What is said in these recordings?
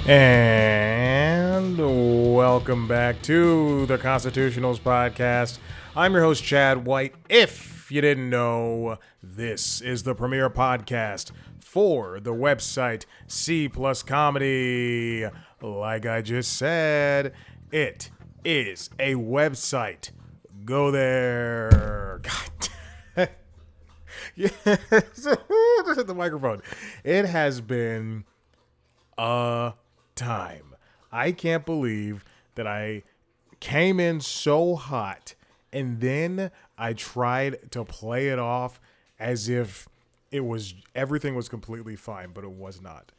And welcome back to the Constitutionals Podcast. I'm your host, Chad White. If you didn't know, this is the premier podcast for the website C Plus Comedy. Like I just said, it is a website. Go there. God. Yeah. Just hit the microphone. It has been a time. I can't believe that I came in so hot and then I tried to play it off as if everything was completely fine, but it was not.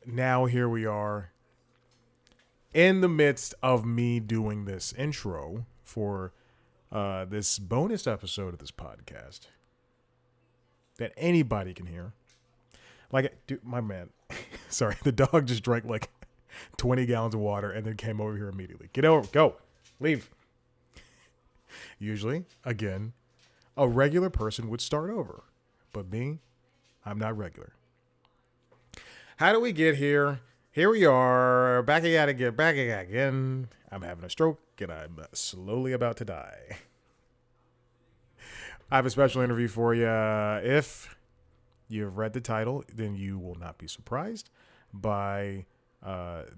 Now here we are in the midst of me doing this intro for this bonus episode of this podcast that anybody can hear. Like, dude, my man, sorry, the dog just drank like 20 gallons of water and then came over here immediately. Get over, go, leave. Usually, again, a regular person would start over. But me, I'm not regular. How do we get here? Here we are, back again. I'm having a stroke and I'm slowly about to die. I have a special interview for you. If you've read the title, then you will not be surprised by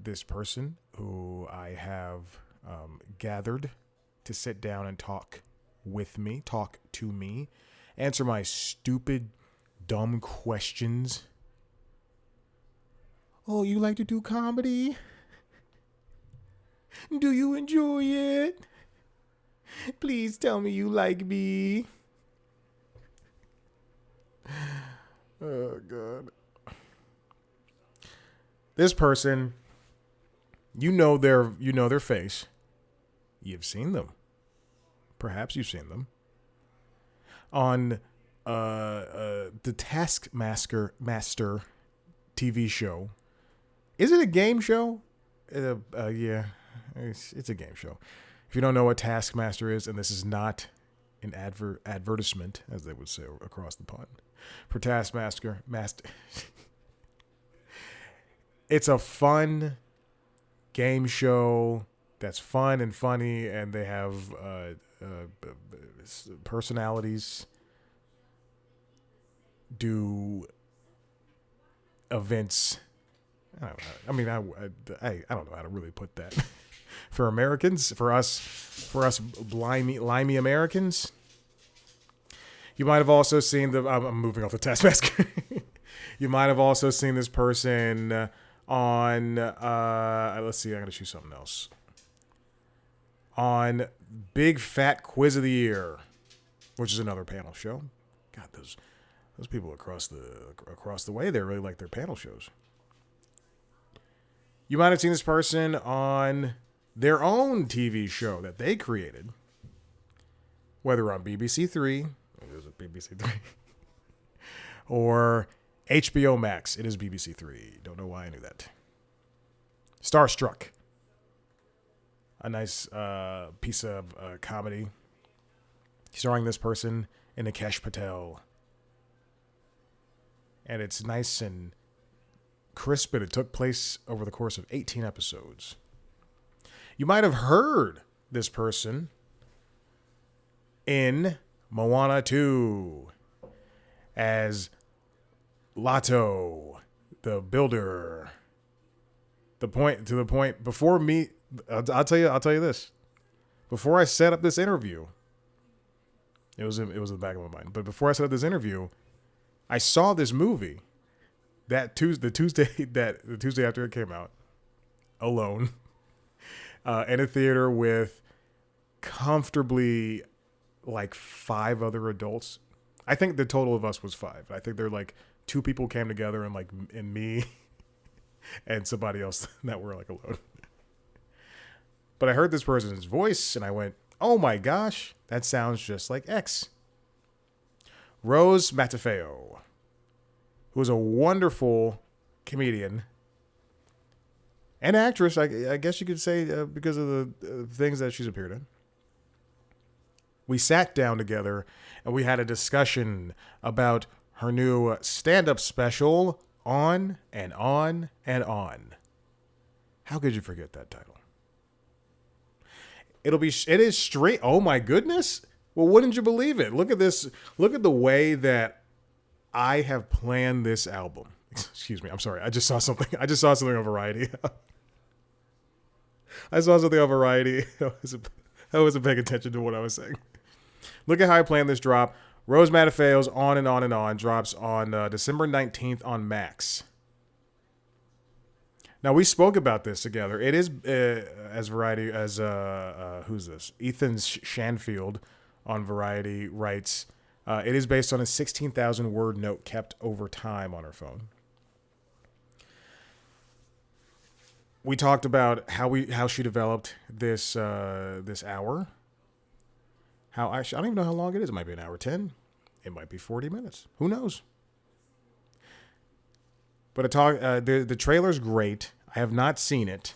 this person who I have gathered to sit down and talk to me, answer my stupid, dumb questions. Oh, you like to do comedy? Do you enjoy it? Please tell me you like me. Oh, God. This person, you know their face. You've seen them. Perhaps you've seen them. On the Taskmaster TV show. Is it a game show? Yeah, it's a game show. If you don't know what Taskmaster is, and this is not an advertisement, as they would say across the pond, for Taskmaster. It's a fun game show that's fun and funny, and they have personalities do events. I don't know how to really put that. For Americans, for us limey Americans. You might have also seen I'm moving off the Taskmaster. You might have also seen this person on, let's see, I gotta choose something else. On Big Fat Quiz of the Year, which is another panel show. God, those people across the way, they really like their panel shows. You might have seen this person on their own TV show that they created, whether on BBC Three, it was a BBC Three, or HBO Max. It is BBC Three. Don't know why I knew that. Starstruck, a nice piece of comedy starring this person in Nikesh Patel, and it's nice and crisp, but it took place over the course of 18 episodes. You might have heard this person in Moana 2 as Lotto, the builder. Before me, I'll tell you this. Before I set up this interview, it was in the back of my mind. But before I set up this interview, I saw this movie the Tuesday after it came out, alone, in a theater with comfortably like 5 other adults. I think the total of us was 5. I think they're like 2 people came together and me and somebody else that were like alone. But I heard this person's voice and I went, oh my gosh, that sounds just like X. Rose Matafeo, who is a wonderful comedian and actress, I guess you could say, because of the things that she's appeared in. We sat down together and we had a discussion about her new stand-up special, on and on and on. How could you forget that title? It is straight. Oh my goodness. Well, wouldn't you believe it? Look at this. Look at the way that I have planned this album. Excuse me. I'm sorry. I just saw something. I just saw something on Variety. I saw something on Variety. I wasn't paying attention to what I was saying. Look at how I planned this drop. Rose Matafeo's On and On and On drops on December 19th on Max. Now, we spoke about this together. It is as Variety, as who's this? Ethan Shanfield on Variety writes, it is based on a 16,000 word note kept over time on her phone. We talked about how she developed this this hour. I don't even know how long it is. It might be an hour 10. It might be 40 minutes. Who knows? But the trailer's great. I have not seen it,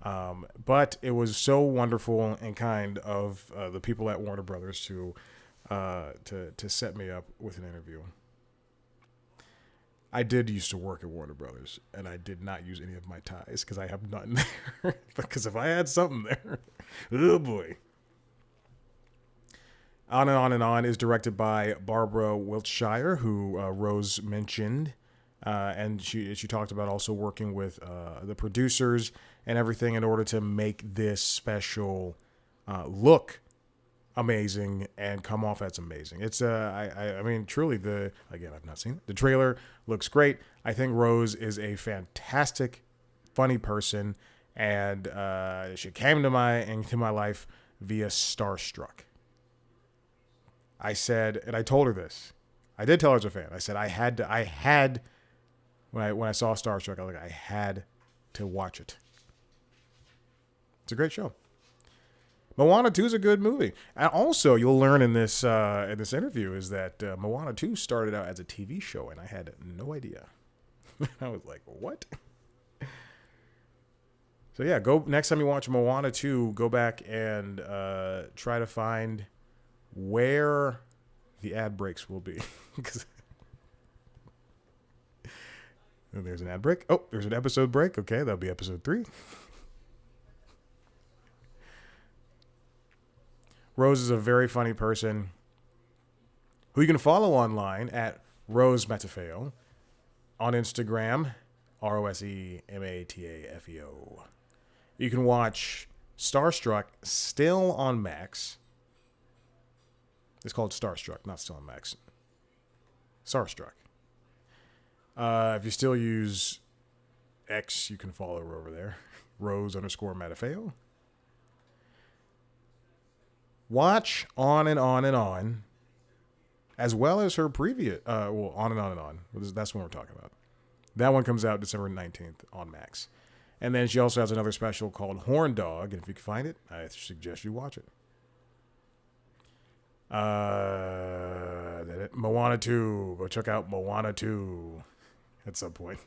but it was so wonderful and kind of the people at Warner Brothers to set me up with an interview. I did used to work at Warner Brothers, and I did not use any of my ties because I have nothing there. Because if I had something there, oh boy. On and On and On is directed by Barbara Wiltshire, who Rose mentioned. And she talked about also working with the producers and everything in order to make this special look amazing and come off as amazing. It's I mean truly again, I've not seen it. The trailer looks great. I think Rose is a fantastic, funny person, and she came into my life via Starstruck. I said, and I told her this. I did tell her as a fan. I said I had. When I saw Starstruck, I had to watch it. It's a great show. Moana 2 is a good movie. And also, you'll learn in this interview is that Moana 2 started out as a TV show, and I had no idea. I was like, what? So yeah, go next time you watch Moana 2, go back and try to find where the ad breaks will be. There's an ad break. Oh, there's an episode break. Okay, that'll be episode 3. Rose is a very funny person who you can follow online at Rose Matafeo, on Instagram, RoseMatafeo. You can watch Starstruck still on Max. It's called Starstruck, not still on Max. Starstruck. If you still use X, you can follow her over there. Rose_Matafeo. Watch On and On and On, as well as her previous, On and On and On. That's what we're talking about. That one comes out December 19th on Max. And then she also has another special called Horn Dog, and if you can find it, I suggest you watch it. Moana 2. Go check out Moana 2 at some point.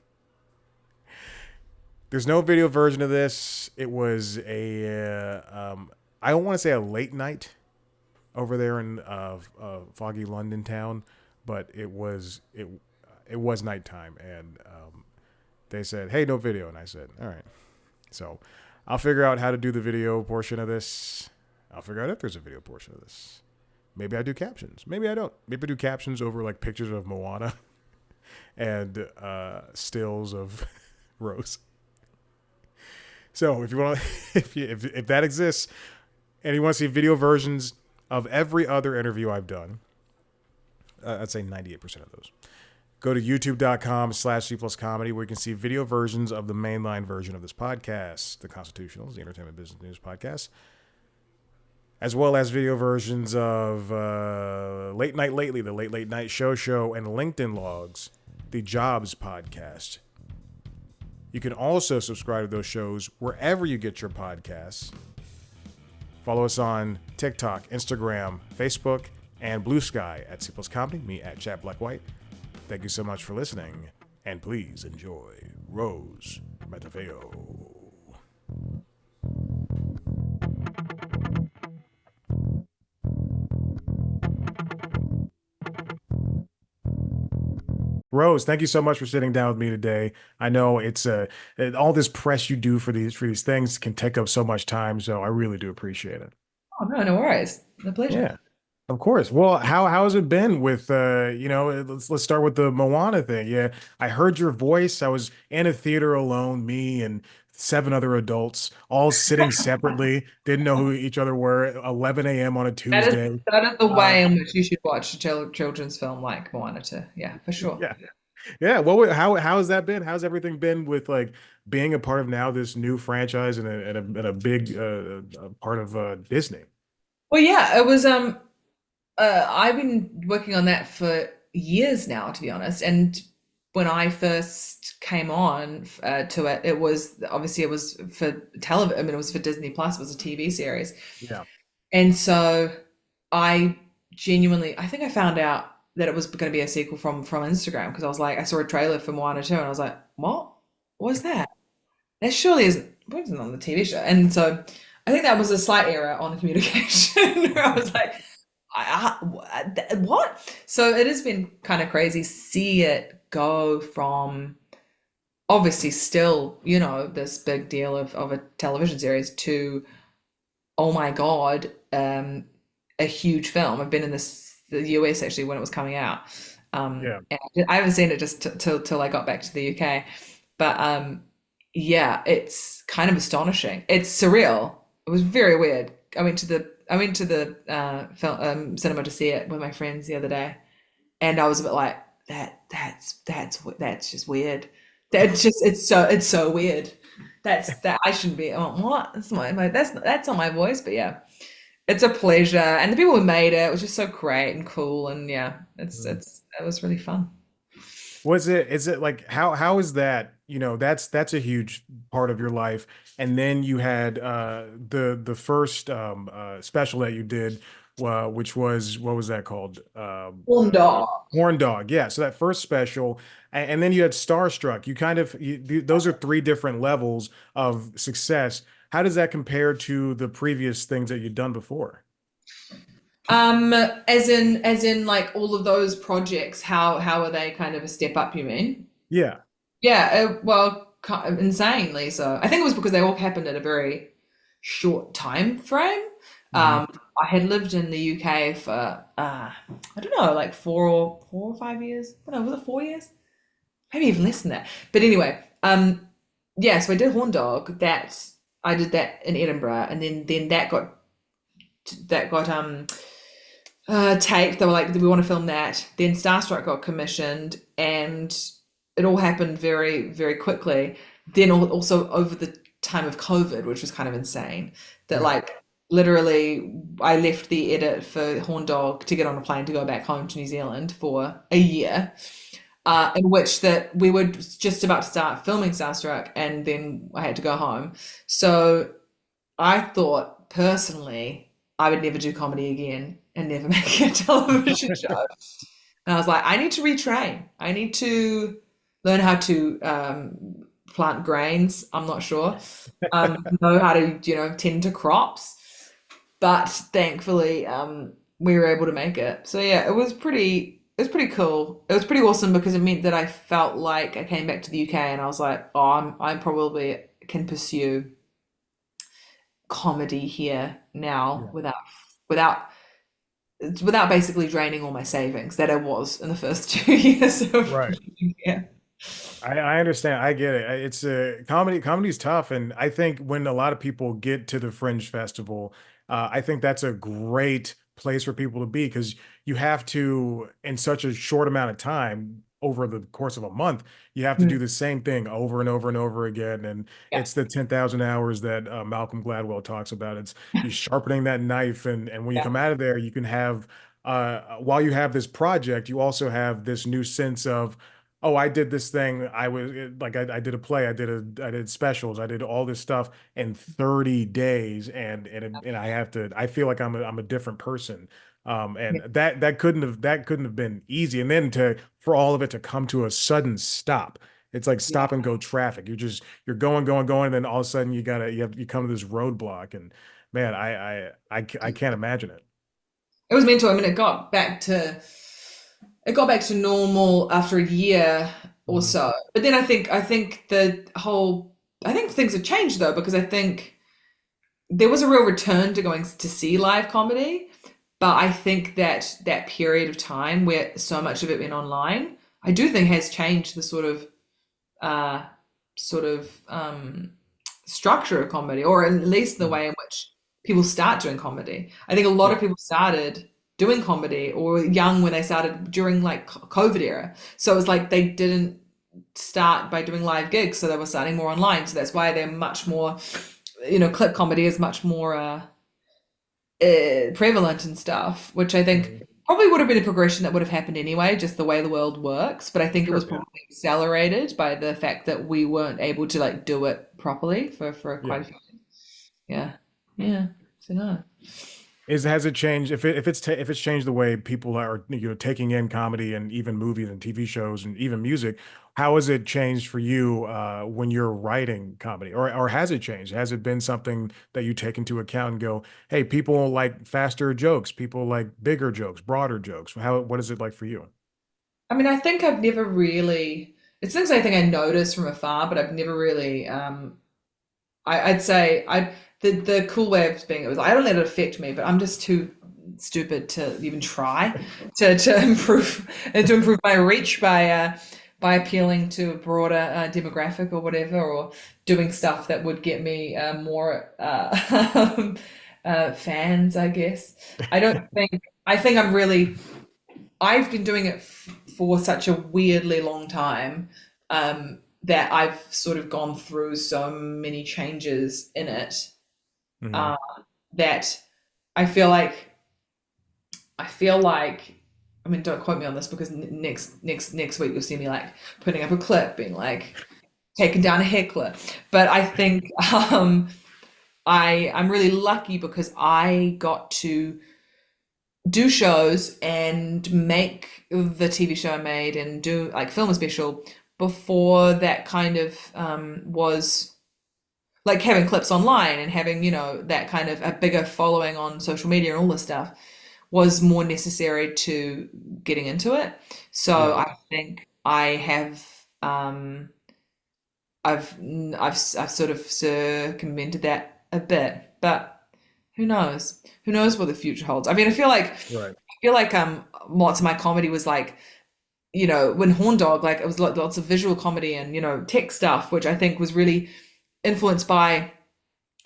There's no video version of this. It was I don't want to say a late night over there in foggy London town, but it was nighttime, and they said, "Hey, no video," and I said, "All right." So I'll figure out how to do the video portion of this. I'll figure out if there's a video portion of this. Maybe I do captions. Maybe I don't. Maybe I do captions over like pictures of Moana and stills of Rose. So if you want, if that exists, and you want to see video versions of every other interview I've done, I'd say 98% of those. Go to youtube.com/C+comedy, where you can see video versions of the mainline version of this podcast, The Constitutionals, the Entertainment Business News Podcast, as well as video versions of Late Night Lately, the Late Night Show, and LinkedIn Logs, the Jobs Podcast. You can also subscribe to those shows wherever you get your podcasts. Follow us on TikTok, Instagram, Facebook, and Blue Sky at C+ Comedy, me at Chat Black White. Thank you so much for listening, and please enjoy Rose Matafeo. Rose, thank you so much for sitting down with me today. I know all this press you do for these things can take up so much time, so I really do appreciate it. Oh, no, no worries. The pleasure. Yeah, of course. Well, how has it been with let's start with the Moana thing. Yeah, I heard your voice. I was in a theater alone, me and seven other adults, all sitting separately, didn't know who each other were. 11 a.m. on a That is Tuesday. that is the Uh, way in which you should watch a children's film like Moana 2. Yeah, for sure. yeah. Yeah, how has that been? How's everything been with like being a part of now this new franchise and a big part of Disney? Well, yeah, it was I've been working on that for years now, to be honest. And when I first came on to it, it was obviously it was for television. I mean, it was for Disney Plus. It was a TV series, Yeah, and so I genuinely, I think I found out that it was going to be a sequel from Instagram because I was like, I saw a trailer for Moana 2, and I was like, what? What's that? That surely wasn't on the TV show. And so I think that was a slight error on the communication. Where I was like, what? So it has been kind of crazy see it go from obviously still, this big deal of a television series to, oh my God, a huge film. I've been in the US actually when it was coming out. yeah, And I haven't seen it just till I got back to the UK. But yeah, it's kind of astonishing. It's surreal. It was very weird. I went to the film cinema to see it with my friends the other day, and I was a bit like that's just weird. It's so weird. That I shouldn't be. Oh, what? That's that's not my voice. But yeah, it's a pleasure, and the people who made it was just so great and cool, and yeah, Mhm. it was really fun. Is it like how is that? That's a huge part of your life. And then you had the first special that you did, which was what was that called? Warm dog. Horn Dog. Yeah. So that first special, and then you had Starstruck. Those are three different levels of success. How does that compare to the previous things that you'd done before? As in like all of those projects, how are they kind of a step up, you mean? Yeah. Yeah, well, insanely so. I think it was because they all happened at a very short time frame. Hmm. I had lived in the UK for I don't know, like 4 or 5 years. I don't know, was it 4 years? Maybe even less than that. But anyway, yeah, so I did Horn Dog. I did that in Edinburgh, and then that got taped. They were like, we want to film that. Then Starstruck got commissioned, and it all happened very, very quickly. Then also over the time of COVID, which was kind of insane, that Right. like literally I left the edit for Horn Dog to get on a plane to go back home to New Zealand for a year, in which that we were just about to start filming Starstruck, and then I had to go home. So I thought personally I would never do comedy again and never make a television show. And I was like, I need to retrain. I need to learn how to plant grains. I'm not sure. Know how to, tend to crops. But thankfully, we were able to make it. So yeah, it was pretty cool. It was pretty awesome because it meant that I felt like I came back to the UK and I was like, oh, I probably can pursue comedy here now Yeah. without without basically draining all my savings that I was in the first 2 years of Right. living here. I understand. I get it. It's a comedy. Comedy's tough, and I think when a lot of people get to the Fringe Festival, I think that's a great place for people to be because you have to, in such a short amount of time, over the course of a month, you have to Mm, do the same thing over and over and over again. And yeah, it's the 10,000 hours that Malcolm Gladwell talks about. It's you sharpening that knife, and when you yeah, come out of there, you can have while you have this project, you also have this new sense of oh, I did this thing. I did a play. I did specials. I did all this stuff in 30 days, and I have to. I feel like I'm a different person. yeah, And that couldn't have been easy. And then to for all of it to come to a sudden stop. It's like yeah. stop and go traffic. You're going, going, going, and then all of a sudden you come to this roadblock. And man, I can't imagine it. It was mental. I mean, it got back to it got back to normal after a year or Mhm. so. But then I think I think things have changed though, because I think there was a real return to going to see live comedy. But I think that that period of time where so much of it went online, I do think has changed the uh, sort of structure of comedy, or at least the Mhm. way in which people start doing comedy. I think a lot of Yeah. people started doing comedy or were young when they started during like COVID era. So it was like they didn't start by doing live gigs, so they were starting more online. So that's why they're much more, clip comedy is much more prevalent and stuff, which I think Mhm. probably would have been a progression that would have happened anyway, just the way the world works. But I think it was Sure. Yeah. probably accelerated by the fact that we weren't able to like do it properly for Yeah. quite a few years. Yeah. Yeah. So no. Is has it changed if it's changed the way people are taking in comedy and even movies and TV shows and even music? How has it changed for you when you're writing comedy, or has it changed? Has it been something that you take into account and go, hey, people like faster jokes, people like bigger jokes, broader jokes? What is it like for you? I mean, I think I've never really, it's things I think I noticed from afar, but I've never really I'd say the cool way of being it was I don't let it affect me, but I'm just too stupid to even try to improve and to improve my reach by appealing to a broader demographic or whatever, or doing stuff that would get me more fans, I guess. I don't think I think I'm really I've been doing it for such a weirdly long time that I've sort of gone through so many changes in it Mhm. uh, that I feel like I feel like I mean, don't quote me on this because next week you'll see me like putting up a clip being like taking down a heckler. But I think I'm really lucky because I got to do shows and make the TV show I made and do like film a special before that kind of was like having clips online and having, that kind of a bigger following on social media and all this stuff was more necessary to getting into it. So Yeah. I think I have I've I've sort of circumvented that a bit, but who knows? Who knows what the future holds? I mean, Right. I feel like lots of my comedy was like, when Horn Dog, like it was lots of visual comedy and tech stuff, which I think was really influenced by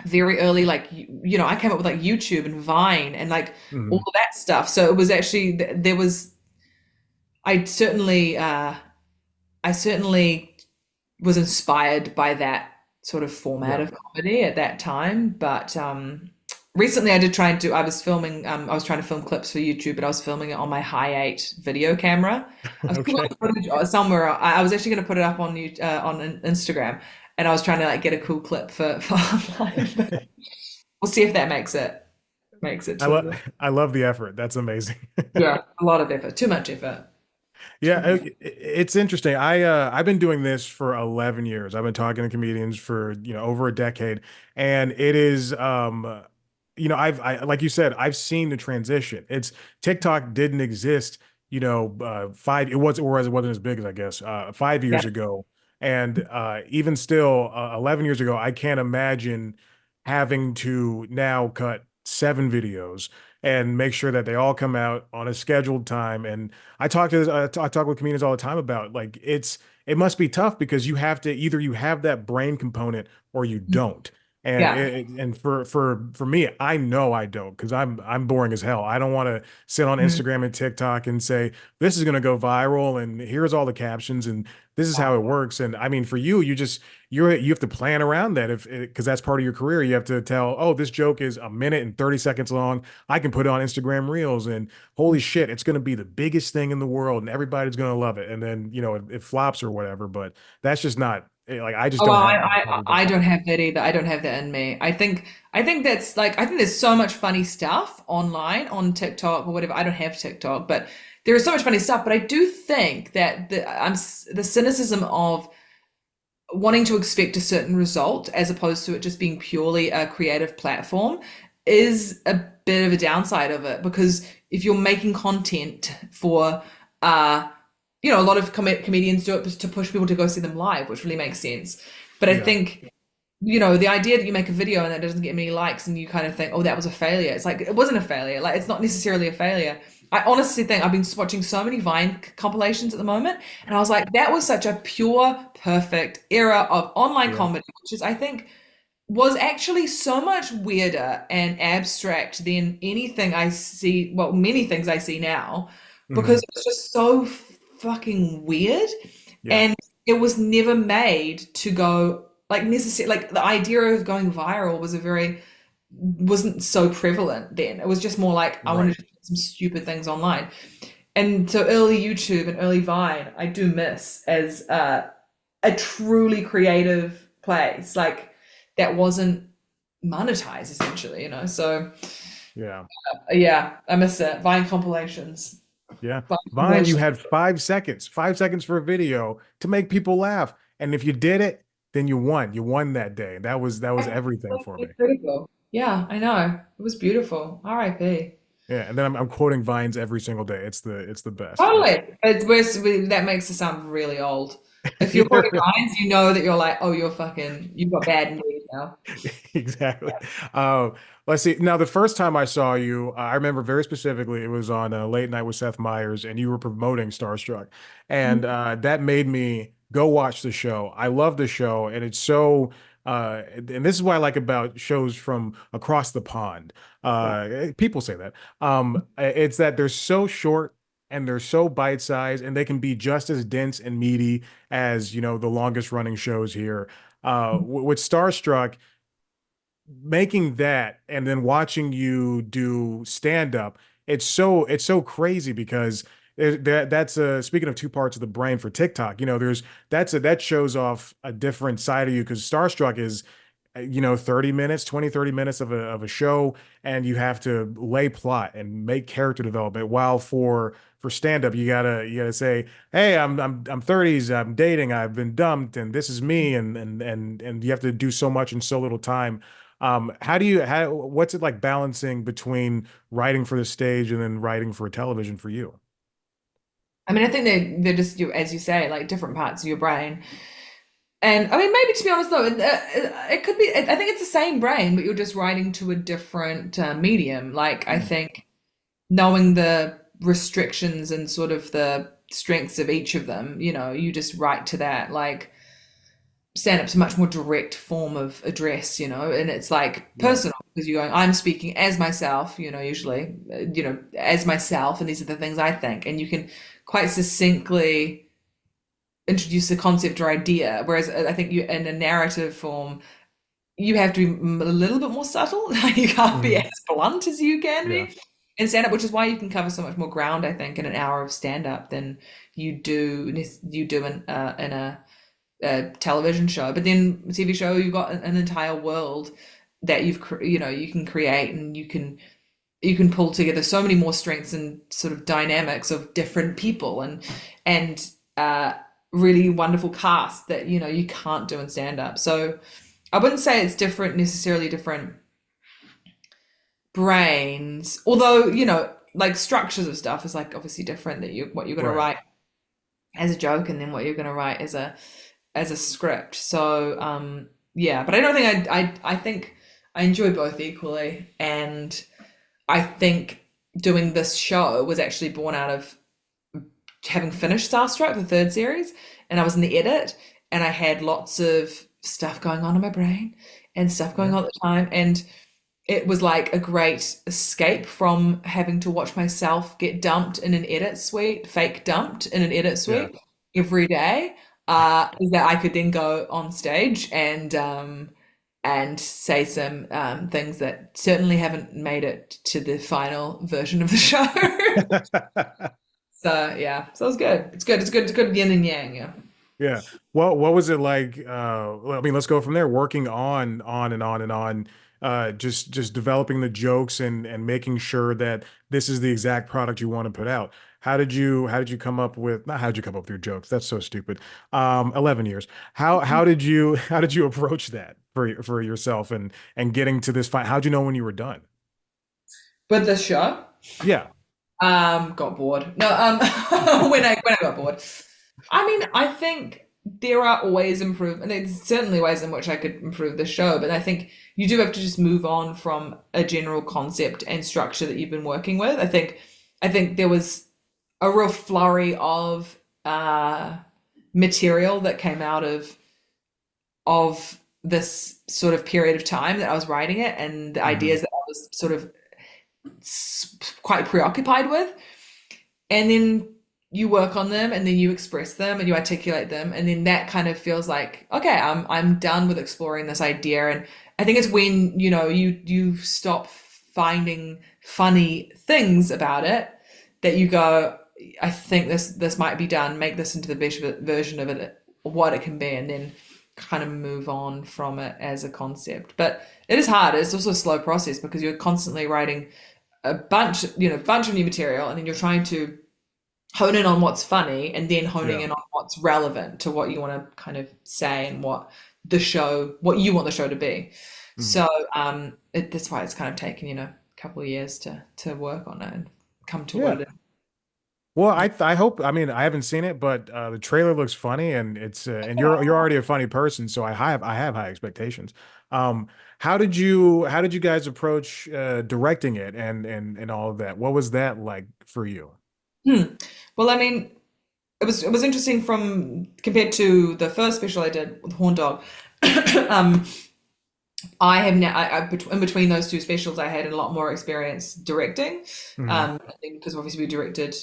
very early, like I came up with like YouTube and Vine and like all Mhm. of that stuff. So it was actually there was I certainly I certainly was inspired by that sort of format Yeah. of comedy at that time. But recently I did try and do, I was filming, I was trying to film clips for YouTube, but I was filming it on my Hi8 video camera. I've still got Okay. the footage somewhere. I was actually going to put it up on on Instagram, and I was trying to like get a cool clip for online. But we'll see if that makes it I to love the, I love the effort. That's amazing. yeah, a lot of effort, too much effort. Yeah, Too much. it's interesting. I've been doing this for 11 years. I've been talking to comedians for, over a decade, and it is I like you said, I've seen the transition. It's TikTok didn't exist, 5 it wasn't as big as I guess 5 years Yeah. ago. And even still 11 years ago, I can't imagine having to now cut 7 videos and make sure that they all come out on a scheduled time. And I talk with comedians all the time about like it must be tough because you have to either you have that brain component or you don't. And Yeah. for me, I know I don't because I'm boring as hell. I don't want to sit on Mm. Instagram and TikTok and say this is going to go viral and here's all the captions and this is how it works. And I mean, for you, you have to plan around that if because that's part of your career. You have to tell, oh, this joke is a minute and 30 seconds long. I can put it on Instagram Reels and holy shit, it's going to be the biggest thing in the world and everybody's going to love it. And then, it flops or whatever, but that's just not like I just Oh, well, don't have that type of I brain. don't have that either. I don't have that in me. I think that's like I think there's so much funny stuff online on TikTok or whatever. I don't have TikTok, but there is so much funny stuff. But I do think that the cynicism of wanting to expect a certain result as opposed to it just being purely a creative platform is a bit of a downside of it because if you're making content for uh, a lot of comedians do it to push people to go see them live, which really makes sense. But I Yeah. think, the idea that you make a video and that doesn't get many likes and you kind of think, oh, that was a failure. It's like, it wasn't a failure. Like, it's not necessarily a failure. I honestly think I've been watching so many Vine compilations at the moment, and I was like, that was such a pure, perfect era of online Yeah. comedy, which is, I think, was actually so much weirder and abstract than anything I see, well, many things I see now, because Hmm. it was just so fucking weird. Yeah. And it was never made to go like necessarily, like the idea of going viral wasn't so prevalent then. It was just more like I wanted Right. to put some stupid things online. And so early YouTube and early Vine, I do miss as a truly creative place. Like that wasn't monetized essentially. So Yeah. yeah, I miss it. Vine compilations. Yeah. Vine Vine, you compilations. had 5 seconds, 5 seconds for a video to make people laugh. And if you did it, then you won. You won that day. That was everything for me. Critical. Yeah, I know. It was beautiful. R.I.P. Yeah. And then I'm quoting Vines every single day. It's the best. It's Totally. That makes it sound really old. If you're quoting lines, you know that you're like, oh, you've got bad knees now. exactly. Um, let's see. Now, the first time I saw you, I remember very specifically. It was on Late Night with Seth Meyers, and you were promoting Starstruck, and that made me go watch the show. I love the show, and it's so. And this is what I like about shows from across the pond. Yeah. People say that. It's that they're so short and they're so bite-sized, and they can be just as dense and meaty as the longest running shows here. With Starstruck, making that and then watching you do stand up, it's so crazy because that's speaking of two parts of the brain for TikTok. That shows off a different side of you because Starstruck is 30 minutes, 20, 30 minutes of a show, and you have to lay plot and make character development. While for stand up, you gotta say, hey, I'm 30s, I'm dating, I've been dumped, and this is me, and you have to do so much in so little time. What's it like balancing between writing for the stage and then writing for television for you? I mean, I think they're just as you say, like different parts of your brain. And I mean, maybe to be honest though, it could be. I think it's the same brain, but you're just writing to a different medium. Like I Mm, think knowing the restrictions and sort of the strengths of each of them, you just write to that. Like stand-up's a much more direct form of address, and it's like yeah, personal because you're going, I'm speaking as myself, usually, as myself, and these are the things I think, and you can quite succinctly introduce a concept or idea. Whereas I think you in a narrative form, you have to be a little bit more subtle. You can't be mhm, as blunt as you can yeah, be in stand-up, which is why you can cover so much more ground, I think, in an hour of stand-up than you do in a television show. But then a TV show, you've got an entire world that you can create, and you can pull together so many more strengths and sort of dynamics of different people and uh, really wonderful cast that you can't do in stand up. So I wouldn't say it's different necessarily different brains, although like structures of stuff is like obviously different that what you're going to right. write as a joke and then what you're going to write as a script. So yeah, but I don't think I think I enjoy both equally, and I think doing this show was actually born out of having finished Starstruck, the third series, and I was in the edit, and I had lots of stuff going on in my brain and stuff going Yeah, on at the time, and it was like a great escape from having to watch myself get dumped in an edit suite, fake dumped in an edit yeah. suite every day. Is that I could then go on stage and say some things that certainly haven't made it to the final version of the show. So yeah, so it's good. It's good. It's good. It's good yin and yang. Yeah. Yeah. What was it like? Well, I mean, let's go from there. Working on and on and on, just developing the jokes and making sure that this is the exact product you want to put out. How did you come up with not how did you come up with your jokes? That's so stupid. 11 years. How did you approach that for yourself and getting to this fight? How'd you know when you were done? But the show, Yeah. Got bored. No, when I got bored. I mean, I think there are always improvement. There's certainly ways in which I could improve the show, but I think you do have to just move on from a general concept and structure that you've been working with. I think there was a real flurry of material that came out of this sort of period of time that I was writing it, and the Hmm. ideas that I was sort of quite preoccupied with. And then you work on them, and then you express them and you articulate them, and then that kind of feels like, okay, I'm done with exploring this idea. And I think it's when you stop finding funny things about it that you go, I think this might be done, make this into the best version of it, what it can be, and then kind of move on from it as a concept. But it is hard. It's also a slow process because you're constantly writing bunch of new material, and then you're trying to hone in on what's funny and then honing Yeah. in on what's relevant to what you want to kind of say and what you want the show to be. Mhm. So that's why it's kind of taken, a couple of years to work on it and come to what Yeah. it Well, is. I hope. I mean, I haven't seen it, but the trailer looks funny, and and you're already a funny person, so I have high expectations. Um, how did you guys approach directing it and all of that? What was that like for you? Hmm. Well, I mean, it was interesting from compared to the first special I did with Horn Dog. um, I have now, in between those two specials, I had a lot more experience directing. Hmm. I think because obviously we directed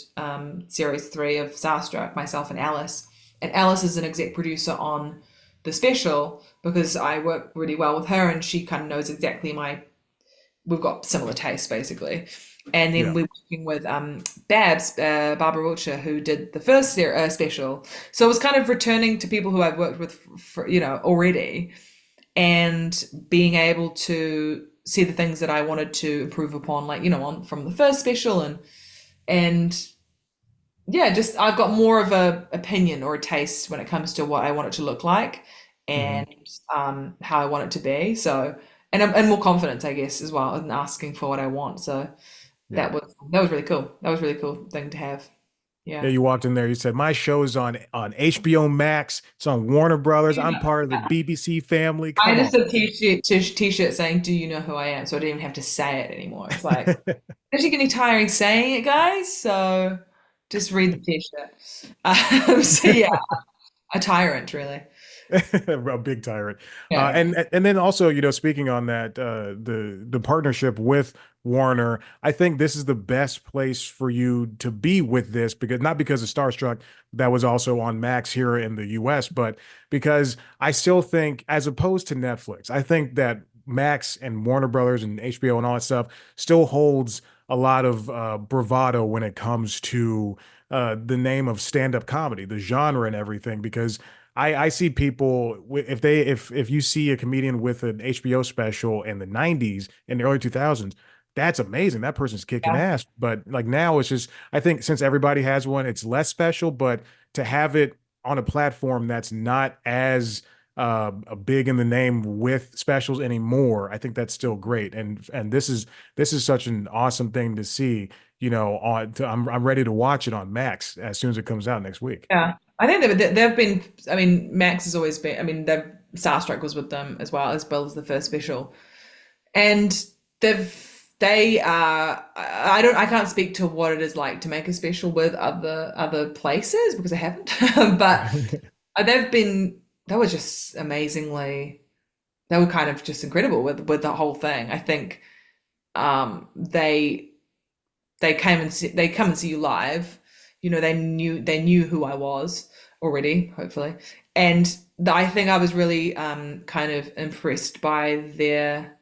series three of Starstruck, myself and Alice. And Alice is an exec producer on the special because I work really well with her, and she kind of knows exactly we've got similar tastes basically. And then Yeah. we're working with Barbara Wiltshire, who did the first special. So it was kind of returning to people who I've worked with already, and being able to see the things that I wanted to improve upon, like on from the first special. And yeah, just I've got more of a opinion or a taste when it comes to what I want it to look like, Hmm. and how I want it to be. So and more confidence, I guess, as well, in asking for what I want. So Yeah. that was really cool. That was a really cool thing to have. Yeah, Yeah. you walked in there. You said, "My show is on HBO Max. It's on Warner Brothers. I'm part of the BBC family. I Come just on." did t-shirt saying, "Do you know who I am?" So I didn't even have to say it anymore. It's like actually getting tiring saying it, guys. So just read the t-shirt. So yeah, a tyrant, really. A big tyrant. Yeah, And then also, speaking on that, the partnership with Warner, I think this is the best place for you to be with this, because not because of Starstruck that was also on Max here in the US, but because I still think, as opposed to Netflix, I think that Max and Warner Brothers and HBO and all that stuff still holds a lot of bravado when it comes to the name of stand-up comedy, the genre and everything, because I see people, if you see a comedian with an HBO special in the 90s and the early 2000s, that's amazing. That person's kicking yeah, ass. But like now it's just, I think since everybody has one, it's less special, but to have it on a platform that's not as big in the name with specials anymore, I think that's still great. And this is such an awesome thing to see, I'm ready to watch it on Max as soon as it comes out next week. yeah. I think they've been. I mean, Max has always been. I mean, they've Starstruck was with them as well as the first special, and I can't speak to what it is like to make a special with other places because I haven't. But they've been. They were just amazingly. They were kind of just incredible with the whole thing. I think they come and see you live. They knew who I was already, hopefully. And I think I was really kind of impressed by their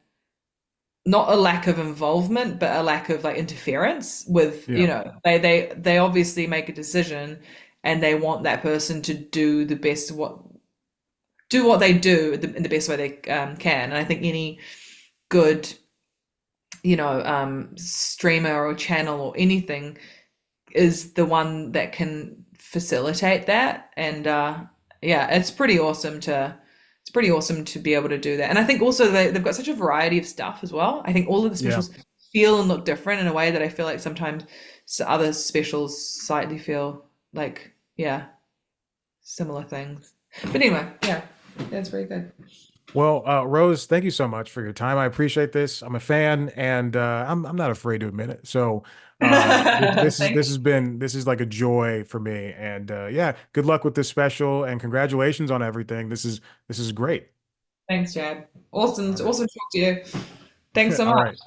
not a lack of involvement, but a lack of like interference with, Yeah. they obviously make a decision and they want that person to do what they do in the best way they can. And I think any good, streamer or channel or anything is the one that can facilitate that. And yeah, it's pretty awesome to be able to do that. And I think also they've got such a variety of stuff as well. I think all of the Yeah. specials feel and look different in a way that I feel like sometimes other specials slightly feel like, yeah, similar things. But anyway, yeah, that's very good. Well, Rose, thank you so much for your time. I appreciate this. I'm a fan, and I'm not afraid to admit it. So Thank you. this is like a joy for me. And yeah, good luck with this special, and congratulations on everything. This is great. Thanks, Chad. Awesome, All right, awesome to talk to you. Thanks so all right. much.